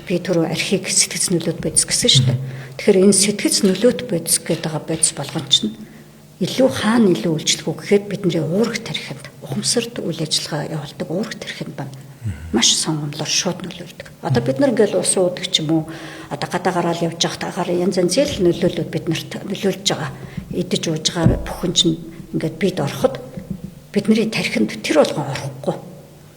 би түрүү архийг сэтгэц нөлөөт бодис гэсэн шүү дээ. Тэгэхээр энэ сэтгэц нөлөөт бодис гэдэг байгаа бодис болгон чинь илүү хаана илүү үйлчлэх үү гэхэд бидний уурах тархинд ухамсарт үйл ажиллагаа явуулдаг уурах тархинд байна. Маш сонгомлоор шууд нөлөөлдөг. Одоо бид нар ингээл ус уудаг ч юм уу, одоо гадаа гараал явж байхад агаар янз янз нөлөөлөд бид нарт нөлөөлж байгаа. Идэж ууж байгаа бүхэн чинь ингээд бид ороход бидний тархинд тэр болгон орохгүй.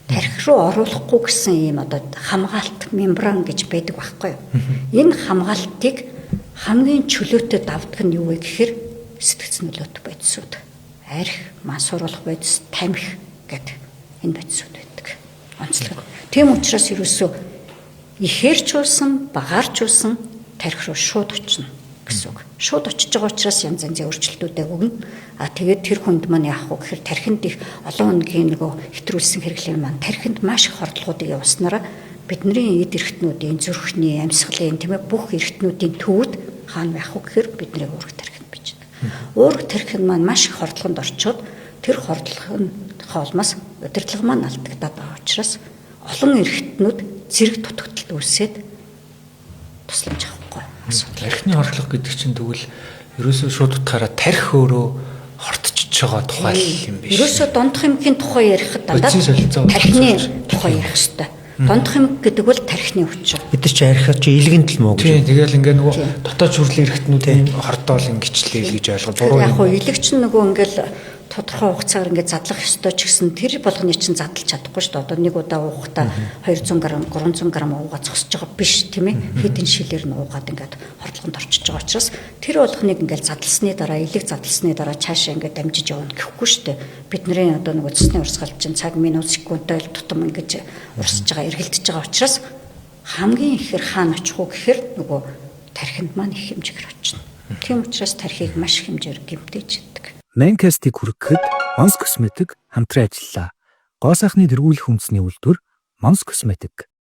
Тархи руу оруулахгүй гэсэн ийм одоо хамгаалт мембран гэж байдаг байхгүй юу? Энэ хамгаалтыг хамгийн чөлөөтэй давдаг нь юу вэ гэхээр сэтгэц нөлөөт бодисуд. Арх, мансууруулах бодис, тамхи гэдэг энэ бодисуд байдаг. Онцлог. Тийм учраас ерөөсөө ихээрч уусан, багаарч уусан тархи руу шууд очно гэсэн үг. Шууд очиж байгаа учраас янз янзын өөрчлөлтүүдээ өгнө. Тэгээд тэр хүнд маань яах вэ гэхээр тархинд их олон өдрийн нөгөө хэтрүүлсэн хэрэглэн маань тархинд маш их хордлогуудыг явуулснараа бидний эд эрхтнүүдийн зүрхний, амьсгалын тийм ээ бүх эрхтнүүдийн төвд хаана байх вэ гэхээр бидний уурах тархинд бичдэг. Уурах тархинд маань маш их хордлогонд орчоод тэр хордлогын хоолмоос удирдлага маань алдагдаад байгаа учраас олон эрхтнүүд зэрэг дутагдaltaд үүсээд тусламж авахгүй. Тархины хордлого гэдэг чинь тэгвэл ерөөсөө шууд утгаараа тархи өөрөө хортчихж байгаа тухай юм биш. Ерөөсөө дондох эмгийн тухай ярихад дандаа тархины тухай ярих хэрэгтэй. Дондох эмг гэдэг бол тархины хүч. Бид нар чи архиад чи илгэнд л мөн гэж. Тийм тэгэл ингээ нөгөө дотоод хүрлийн эрхтнүүдийн хордоол ингэчлээ гэж ойлгоо. Буруу яг хоо илэгч нөгөө ингээл тодорхой хугацаагаар ингээд задлах ёстой ч гэсэн тэр болгоны чинь задлж чадахгүй шүү дээ. Одоо нэг удаа уухтаа 200 г, 300 г уугаад зогсож байгаа биш тийм ээ. Хэдэн шилээр нь уугаад ингээд хордлогонд орчиж байгаа учраас тэр болгоныг ингээд задлсны дараа, илэг задлсны дараа цаашаа ингээд дамжиж явна гэхгүй шүү дээ. Бидний одоо нөгөө цэсний урсгалчин цаг минут секундтай тутам ингээд урсж байгаа, эргэлдэж байгаа учраас хамгийн ихээр хаана очих уу гэхээр нөгөө тархинд маань их хэмжээгээр очино. Тийм учраас тархийг маш их хэмжээр гэмтэж иддэг. Манкастыг хүргэхэд Монс Косметик хамтран ажиллаа. Гоо сайхны тэргүүлэх үндэсний үйлдвэр Монс Косметик.